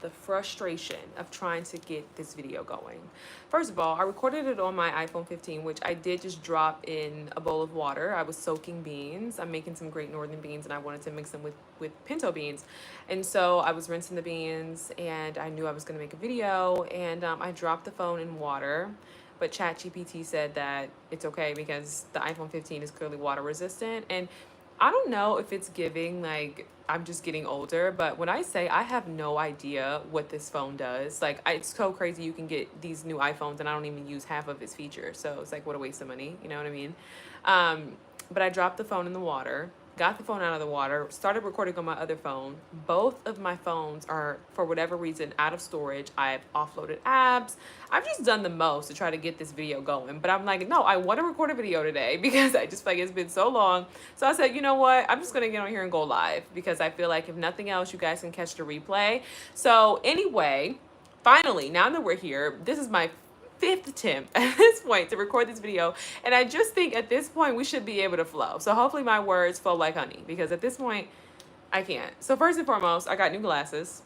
the frustration of trying to get this video going. First of all, I recorded it on my iPhone 15, which I did just drop in a bowl of water. I was soaking beans. I'm making some great northern beans and I wanted to mix them with pinto beans. And so I was rinsing the beans and I knew I was going to make a video, and I dropped the phone in water. But ChatGPT said that it's okay because the iPhone 15 is clearly water resistant. And I don't know if it's giving like I'm just getting older, but when I say I have no idea what this phone does, like it's so crazy. You can get these new iPhones and I don't even use half of its features. So it's like, what a waste of money. You know what I mean? But I dropped the phone in the water, got the phone out of the water, started recording on my other phone. Both of my phones are, for whatever reason, out of storage. I've offloaded apps. I've just done the most to try to get this video going. But I'm like, no, I want to record a video today because I just feel like it's been so long. So I said, you know what? I'm just going to get on here and go live because I feel like if nothing else, you guys can catch the replay. So anyway, finally, now that we're here, this is my fifth attempt at this point to record this video, and I just think at this point we should be able to flow. So hopefully my words flow like honey, because at this point I can't. So first and foremost, I got new glasses.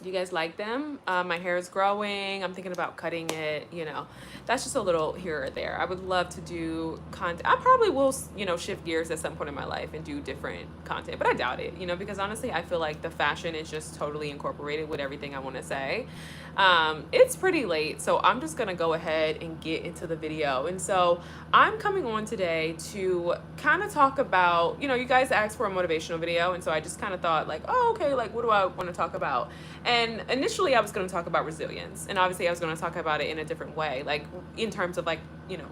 Do you guys like them? My hair is growing. I'm thinking about cutting it. You know, that's just a little here or there. I would love to do content. I probably will, you know, shift gears at some point in my life and do different content, but I doubt it, you know, because honestly, I feel like the fashion is just totally incorporated with everything I want to say. It's pretty late, so I'm just going to go ahead and get into the video. And so I'm coming on today to kind of talk about, you know, you guys asked for a motivational video. And so I just kind of thought like, oh, okay, like what do I want to talk about? And initially I was going to talk about resilience, and obviously I was going to talk about it in a different way, like in terms of like, you know,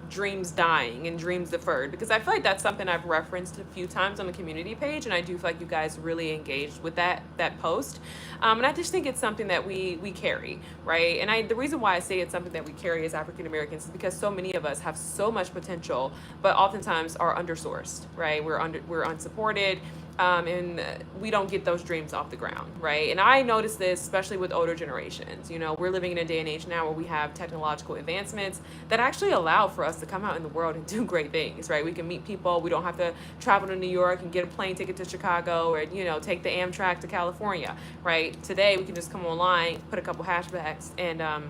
dreams dying and dreams deferred, because I feel like that's something I've referenced a few times on the community page, and I do feel like you guys really engaged with that post, and I just think it's something that we carry, right? And the reason why I say it's something that we carry as African Americans is because so many of us have so much potential, but oftentimes are undersourced, right? We're unsupported. And we don't get those dreams off the ground, right? And I notice this especially with older generations. You know, we're living in a day and age now where we have technological advancements that actually allow for us to come out in the world and do great things, right? We can meet people. We don't have to travel to New York and get a plane ticket to Chicago, or, you know, take the Amtrak to California, right? Today, we can just come online, put a couple hashtags, and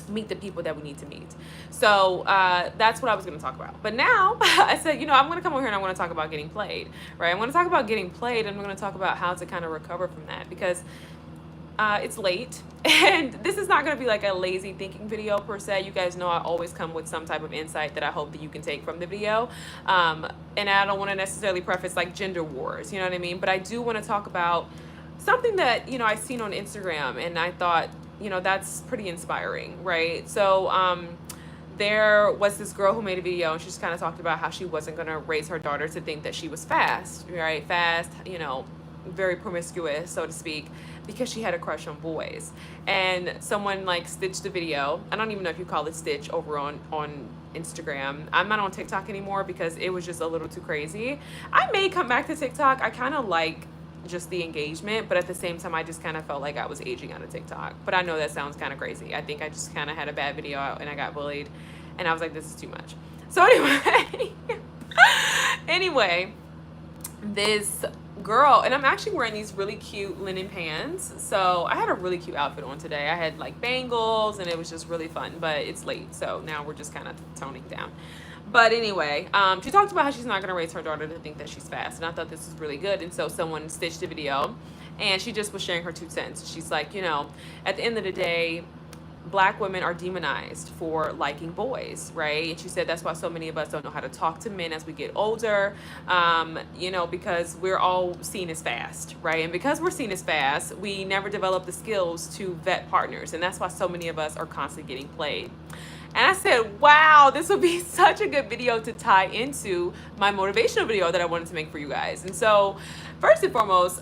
meet the people that we need to meet. So that's what I was going to talk about. But now I said, you know, I'm going to come over here and I want to talk about getting played, right? I'm going to talk about getting played, and I'm going to talk about how to kind of recover from that, because it's late and this is not going to be like a lazy thinking video per se. You guys know I always come with some type of insight that I hope that you can take from the video. And I don't want to necessarily preface like gender wars, you know what I mean? But I do want to talk about something that, you know, I've seen on Instagram, and I thought, you know, that's pretty inspiring, right? So there was this girl who made a video, and she just kind of talked about how she wasn't going to raise her daughter to think that she was fast, right? Fast, you know, very promiscuous, so to speak, because she had a crush on boys. And someone like stitched the video. I don't even know if you call it stitch over on Instagram. I'm not on TikTok anymore because it was just a little too crazy. I may come back to TikTok. I kind of like just the engagement, but at the same time I just kind of felt like I was aging out of TikTok. But I know that sounds kind of crazy. I think I just kind of had a bad video out and I got bullied, and I was like, this is too much. So anyway, this girl, and I'm actually wearing these really cute linen pants, so I had a really cute outfit on today. I had like bangles and it was just really fun, but it's late, so now we're just kind of toning down. But anyway, she talked about how she's not going to raise her daughter to think that she's fast. And I thought this was really good. And so someone stitched a video, and she just was sharing her 2 cents. She's like, you know, at the end of the day, Black women are demonized for liking boys, right? And she said that's why so many of us don't know how to talk to men as we get older, you know, because we're all seen as fast, right? And because we're seen as fast, we never develop the skills to vet partners. And that's why so many of us are constantly getting played. And I said, wow, this would be such a good video to tie into my motivational video that I wanted to make for you guys. And so first and foremost,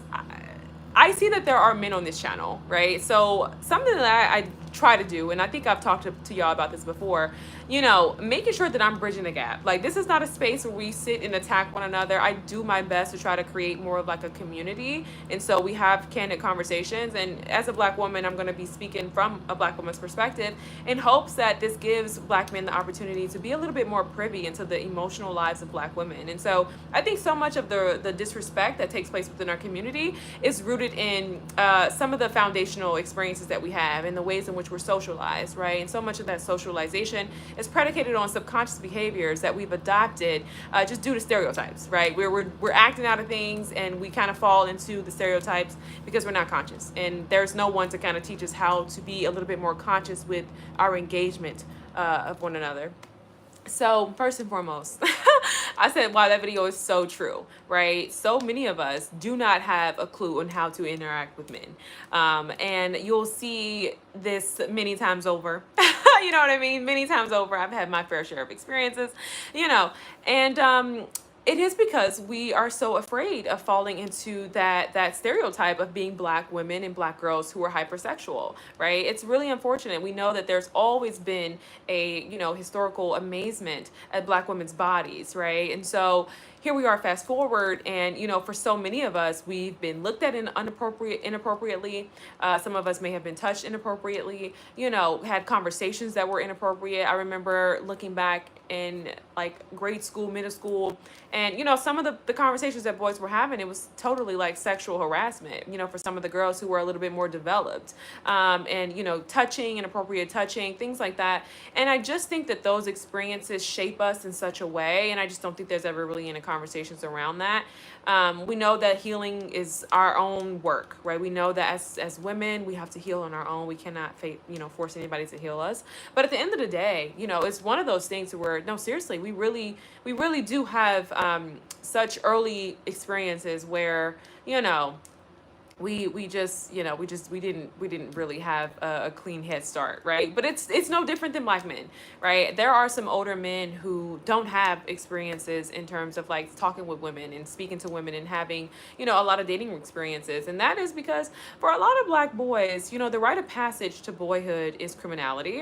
I see that there are men on this channel, right? So something that I try to do, and I think I've talked to y'all about this before, you know, making sure that I'm bridging the gap. Like, this is not a space where we sit and attack one another. I do my best to try to create more of like a community. And so we have candid conversations. And as a Black woman, I'm going to be speaking from a Black woman's perspective in hopes that this gives Black men the opportunity to be a little bit more privy into the emotional lives of Black women. And so I think so much of the disrespect that takes place within our community is rooted in some of the foundational experiences that we have and the ways in which we're socialized, right? And so much of that socialization is predicated on subconscious behaviors that we've adopted just due to stereotypes, right? We're acting out of things and we kind of fall into the stereotypes because we're not conscious. And there's no one to kind of teach us how to be a little bit more conscious with our engagement of one another. So first and foremost, I said, wow, that video is so true, right? So many of us do not have a clue on how to interact with men. And you'll see this many times over. You know what I mean? Many times over. I've had my fair share of experiences, you know, and it is because we are so afraid of falling into that stereotype of being Black women and Black girls who are hypersexual, right? It's really unfortunate. We know that there's always been a, you know, historical amazement at Black women's bodies, right? And so here we are, fast forward, and you know, for so many of us, we've been looked at inappropriately. Some of us may have been touched inappropriately. You know, had conversations that were inappropriate. I remember looking back in like grade school, middle school, and you know, some of the conversations that boys were having, it was totally like sexual harassment. You know, for some of the girls who were a little bit more developed, and you know, touching, inappropriate touching, things like that. And I just think that those experiences shape us in such a way, and I just don't think there's ever really any conversations around that. We know that healing is our own work, right? We know that as women, we have to heal on our own. We cannot, you know, force anybody to heal us. But at the end of the day, you know, it's one of those things where, no, seriously, we really do have such early experiences where, you know, we just, you know, we didn't really have a clean head start, right? But it's no different than Black men, right? There are some older men who don't have experiences in terms of like talking with women and speaking to women and having, you know, a lot of dating experiences. And that is because for a lot of Black boys, you know, the rite of passage to boyhood is criminality.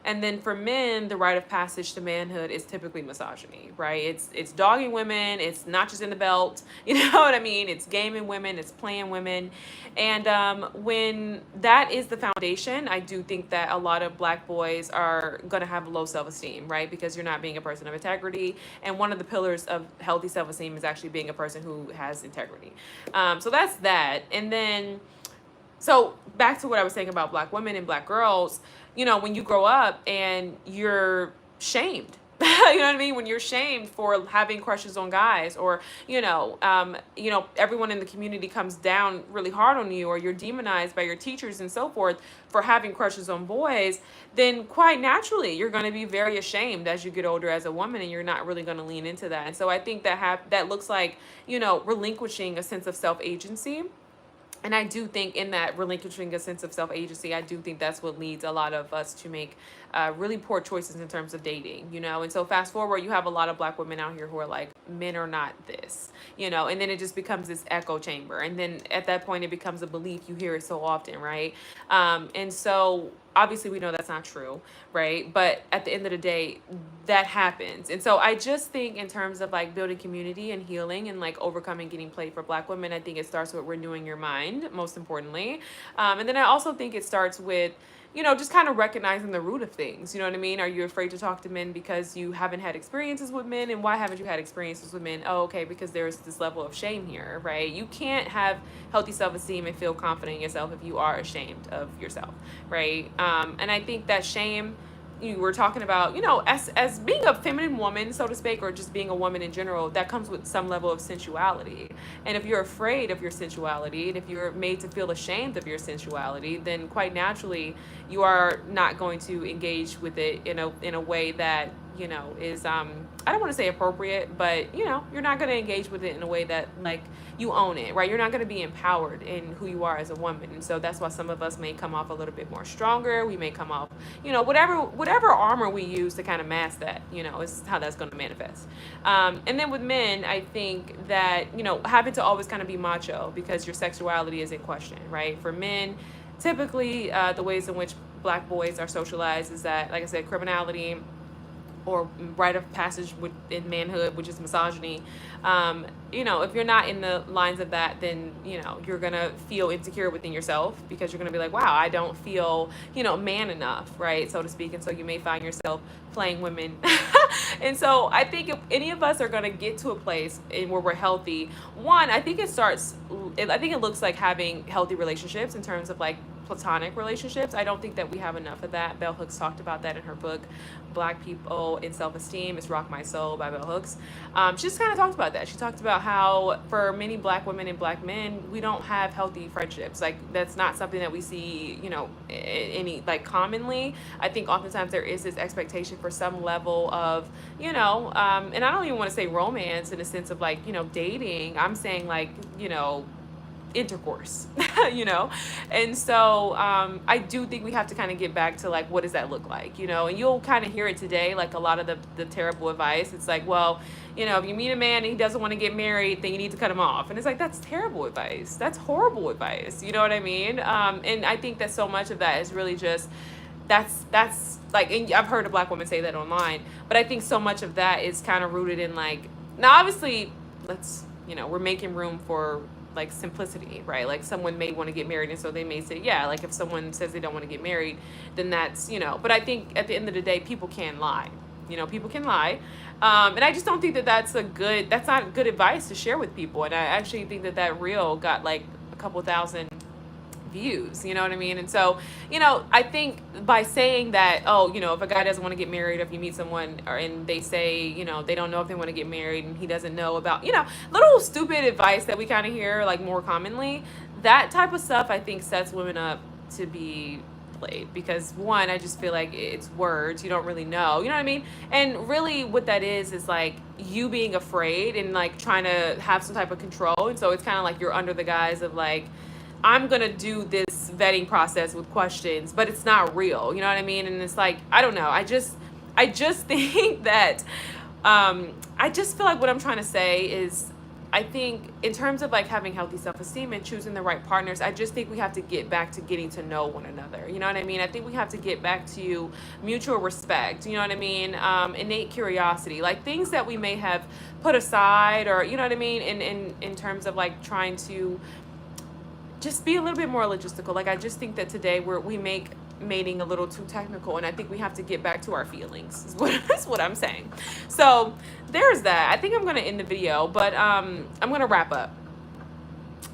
And then for men, the rite of passage to manhood is typically misogyny, right? It's dogging women, it's notches in the belt, you know what I mean? It's gaming women, it's playing women. And when that is the foundation, I do think that a lot of Black boys are going to have low self-esteem, right? Because you're not being a person of integrity. And one of the pillars of healthy self-esteem is actually being a person who has integrity. So that's that. And then, so back to what I was saying about Black women and Black girls, you know, when you grow up and you're shamed, you know what I mean? When you're shamed for having crushes on guys, or you know, everyone in the community comes down really hard on you, or you're demonized by your teachers and so forth for having crushes on boys, then quite naturally you're going to be very ashamed as you get older as a woman, and you're not really going to lean into that. And so I think that looks like, you know, relinquishing a sense of self-agency. And I do think in that relinquishing a sense of self-agency, I do think that's what leads a lot of us to make really poor choices in terms of dating, you know? And so fast forward, you have a lot of Black women out here who are like, men are not this, you know? And then it just becomes this echo chamber. And then at that point, it becomes a belief. You hear it so often, right? And so obviously we know that's not true, right? But at the end of the day, that happens. And so I just think in terms of like building community and healing and like overcoming getting played for Black women, I think it starts with renewing your mind, most importantly. And then I also think it starts with, you know, just kind of recognizing the root of things. You know what I mean? Are you afraid to talk to men because you haven't had experiences with men? And why haven't you had experiences with men? Oh, okay, because there's this level of shame here, right? You can't have healthy self-esteem and feel confident in yourself if you are ashamed of yourself, right? And I think that shame, you were talking about, you know, as being a feminine woman, so to speak, or just being a woman in general, that comes with some level of sensuality. And if you're afraid of your sensuality, and if you're made to feel ashamed of your sensuality, then quite naturally you are not going to engage with it in a way that, you know, is I don't want to say appropriate, but you know, you're not going to engage with it in a way that like you own it, right? You're not going to be empowered in who you are as a woman. And so that's why some of us may come off a little bit more stronger. We may come off, you know, whatever armor we use to kind of mask that, you know, is how that's going to manifest. And then with men, I think that, you know, having to always kind of be macho because your sexuality is in question, right? For men, typically the ways in which black boys are socialized is that, like I said, criminality or rite of passage in manhood, which is misogyny. You know, if you're not in the lines of that, then, you know, you're going to feel insecure within yourself because you're going to be like, wow, I don't feel, you know, man enough, right? So to speak. And so you may find yourself playing women. And so I think if any of us are going to get to a place in where we're healthy, one, I think it looks like having healthy relationships in terms of like platonic relationships. I don't think that we have enough of that. Bell Hooks talked about that in her book, Black People in Self-Esteem. It's Rock My Soul by Bell Hooks. She just kind of talked about that. She talked about how for many black women and black men, we don't have healthy friendships. Like that's not something that we see, you know, any like commonly. I think oftentimes there is this expectation for some level of, you know, and I don't even want to say romance in a sense of like, you know, dating. I'm saying like, you know, intercourse, you know. And so I do think we have to kind of get back to like, what does that look like, you know? And you'll kind of hear it today, like a lot of the terrible advice. It's like, well, you know, if you meet a man and he doesn't want to get married, then you need to cut him off. And it's like, that's terrible advice. That's horrible advice. You know what I mean? And I think that so much of that is really just, that's like, and I've heard a black woman say that online, but I think so much of that is kind of rooted in like, now obviously you know, we're making room for like simplicity, right? Like someone may want to get married and so they may say, yeah, like if someone says they don't want to get married, then that's, you know, but I think at the end of the day, people can lie, you know, people can lie. And I just don't think that that's not good advice to share with people. And I actually think that reel got like a couple thousand views, you know what I mean? And so, you know, I think by saying that, oh, you know, if a guy doesn't want to get married, if you meet someone and they say, you know, they don't know if they want to get married and he doesn't know about, you know, little stupid advice that we kind of hear like more commonly, that type of stuff I think sets women up to be played because one, I just feel like it's words, you don't really know, you know what I mean? And really what that is like you being afraid and like trying to have some type of control. And so it's kind of like you're under the guise of like, I'm going to do this vetting process with questions, but it's not real. You know what I mean? And it's like, I don't know. I just think that, I just feel like what I'm trying to say is, I think in terms of like having healthy self-esteem and choosing the right partners, I just think we have to get back to getting to know one another. You know what I mean? I think we have to get back to mutual respect. You know what I mean? Innate curiosity, like things that we may have put aside or, you know what I mean? In terms of like trying to just be a little bit more logistical. Like I just think that today we make mating a little too technical, and I think we have to get back to our feelings is what I'm saying. So there's that. I think I'm going to end the video, but I'm going to wrap up.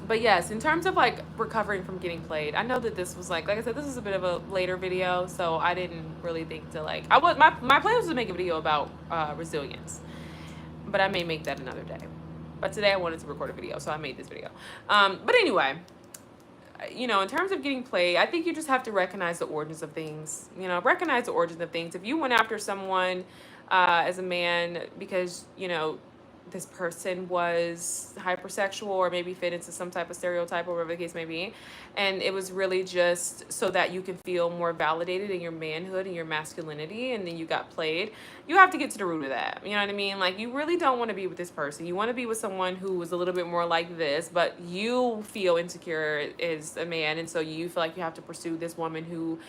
But yes, in terms of like recovering from getting played, I know that this was like I said, this is a bit of a later video, so I didn't really think to like, my plan was to make a video about resilience, but I may make that another day. But today I wanted to record a video, so I made this video. But anyway, you know, in terms of getting played, I think you just have to recognize the origins of things. You know, recognize the origins of things. If you went after someone as a man because, you know, this person was hypersexual or maybe fit into some type of stereotype or whatever the case may be, and it was really just so that you can feel more validated in your manhood and your masculinity, and then you got played, you have to get to the root of that. You know what I mean? Like, you really don't want to be with this person. You want to be with someone who is a little bit more like this, but you feel insecure as a man, and so you feel like you have to pursue this woman who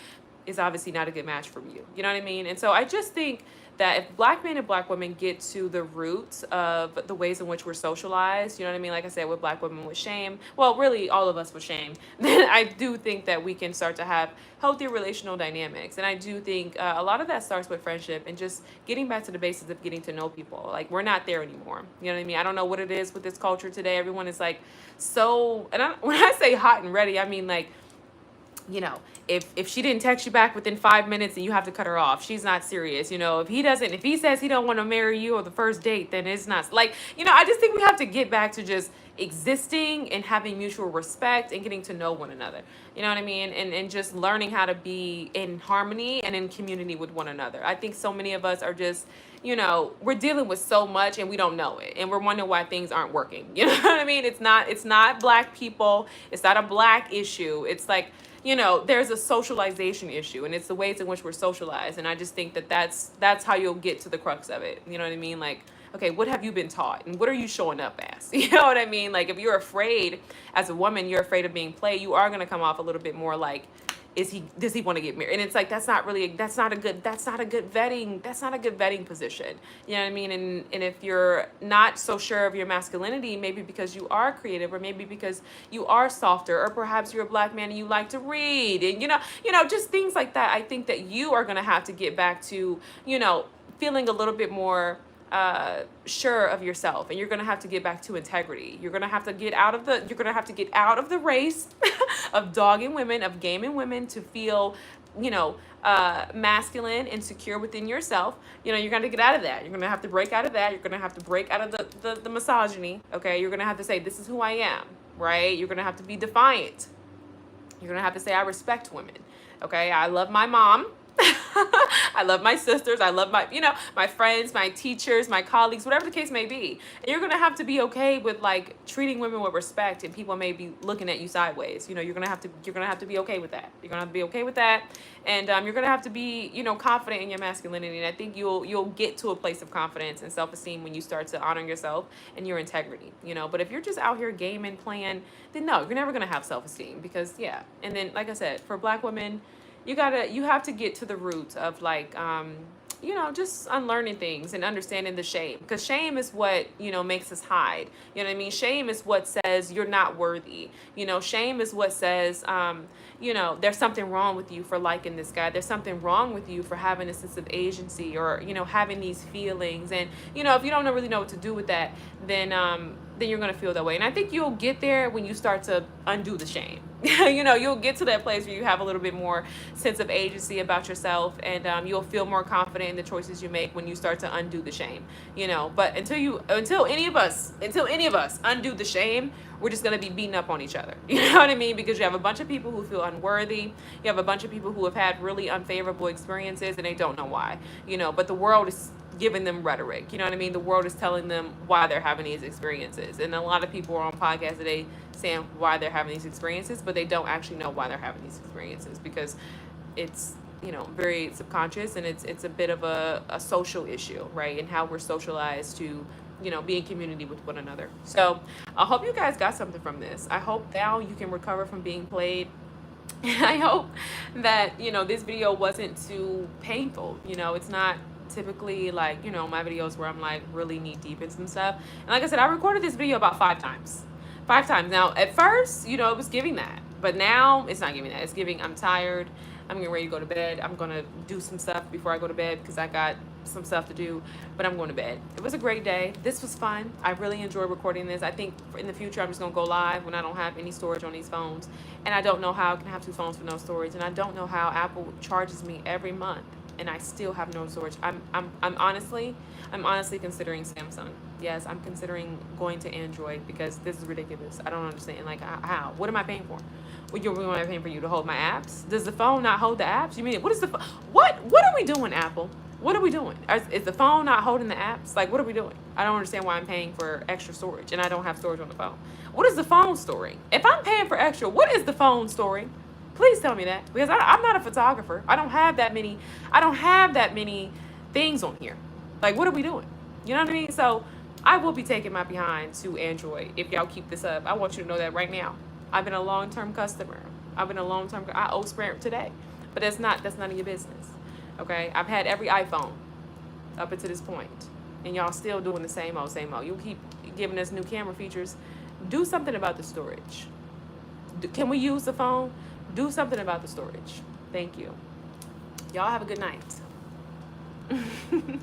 is obviously not a good match for you. You know what I mean? And so I just think that if black men and black women get to the roots of the ways in which we're socialized, you know what I mean? Like I said, with black women with shame, well, really all of us with shame, then I do think that we can start to have healthy relational dynamics. And I do think a lot of that starts with friendship and just getting back to the basics of getting to know people. Like, we're not there anymore. You know what I mean? I don't know what it is with this culture today. Everyone is like so, and when I say hot and ready, I mean like, you know, if she didn't text you back within 5 minutes, then you have to cut her off. She's not serious. You know, if he says he don't want to marry you or the first date, then it's not like, you know, I just think we have to get back to just existing and having mutual respect and getting to know one another. You know what I mean? And just learning how to be in harmony and in community with one another. I think so many of us are just, you know, we're dealing with so much and we don't know it. And we're wondering why things aren't working. You know what I mean? It's not black people. It's not a black issue. It's like, you know, there's a socialization issue, and it's the ways in which we're socialized. And I just think that that's how you'll get to the crux of it. You know what I mean? Like, okay, what have you been taught? And what are you showing up as? You know what I mean? Like, if you're afraid as a woman, you're afraid of being played, you are going to come off a little bit more like, does he want to get married? And it's like, that's not a good vetting position. You know what I mean? And if you're not so sure of your masculinity, maybe because you are creative, or maybe because you are softer, or perhaps you're a black man and you like to read, and just things like that. I think that you are going to have to get back to, feeling a little bit more sure of yourself, and you're going to have to get back to integrity. You're going to have to get out of the race of dogging women, of gaming women, to feel masculine and secure within yourself. You're going to get out of that. You're going to have to break out of that. You're going to have to break out of the misogyny. Okay, you're going to have to say, this is who I am, right? You're going to have to be defiant. You're going to have to say, I respect women. Okay, I love my mom. I love my sisters. I love my friends, my teachers, my colleagues, whatever the case may be. And you're going to have to be okay with like treating women with respect, and people may be looking at you sideways. You're going to have to be okay with that. You're going to have to be okay with that. And you're going to have to be, confident in your masculinity. And I think you'll get to a place of confidence and self-esteem when you start to honor yourself and your integrity, But if you're just out here gaming, playing, then no, you're never going to have self-esteem, because And then, like I said, for black women, you have to get to the roots of like, just unlearning things and understanding the shame, because shame is what, makes us hide. You know what I mean? Shame is what says you're not worthy. Shame is what says, there's something wrong with you for liking this guy. There's something wrong with you for having a sense of agency, or, having these feelings. And, if you don't really know what to do with that, then you're going to feel that way. And I think you'll get there when you start to undo the shame. You'll get to that place where you have a little bit more sense of agency about yourself, and you'll feel more confident in the choices you make when you start to undo the shame. But until any of us undo the shame, we're just going to be beating up on each other. You know what I mean? Because you have a bunch of people who feel unworthy. You have a bunch of people who have had really unfavorable experiences, and they don't know why. But the world is giving them rhetoric. You know what I mean? The world is telling them why they're having these experiences. And a lot of people are on podcasts today saying why they're having these experiences, but they don't actually know why they're having these experiences, because it's, very subconscious, and it's a bit of a social issue, right? And how we're socialized to, be in community with one another. So I hope you guys got something from this. I hope now you can recover from being played. I hope that, this video wasn't too painful. It's not typically like, my videos where I'm like really knee deep in some stuff. And like I said, I recorded this video about 5 times. Now, at first, it was giving that, but now it's not giving that. It's giving, I'm tired. I'm getting ready to go to bed. I'm going to do some stuff before I go to bed, because I got some stuff to do, but I'm going to bed. It was a great day. This was fun. I really enjoyed recording this. I think in the future, I'm just going to go live when I don't have any storage on these phones. And I don't know how I can have 2 phones with no storage. And I don't know how Apple charges me every month, and I still have no storage. I'm honestly considering Samsung. Yes, I'm considering going to Android, because this is ridiculous. I don't understand. Like, how? What am I paying for? What am I paying for you to hold my apps? Does the phone not hold the apps? You mean, what are we doing, Apple? What are we doing? Is the phone not holding the apps? Like, what are we doing? I don't understand why I'm paying for extra storage, and I don't have storage on the phone. What is the phone storing? If I'm paying for extra, what is the phone storing? Please tell me that, because I'm not a photographer. I don't have that many things on here. Like, what are we doing? You know what I mean? So I will be taking my behind to Android if y'all keep this up. I want you to know that right now. I've been a long-term customer. I owe Sprint today, but that's none of your business. Okay? I've had every iPhone up until this point, and y'all still doing the same old. You keep giving us new camera features. Do something about the storage. Can we use the phone? Do something about the storage. Thank you. Y'all have a good night.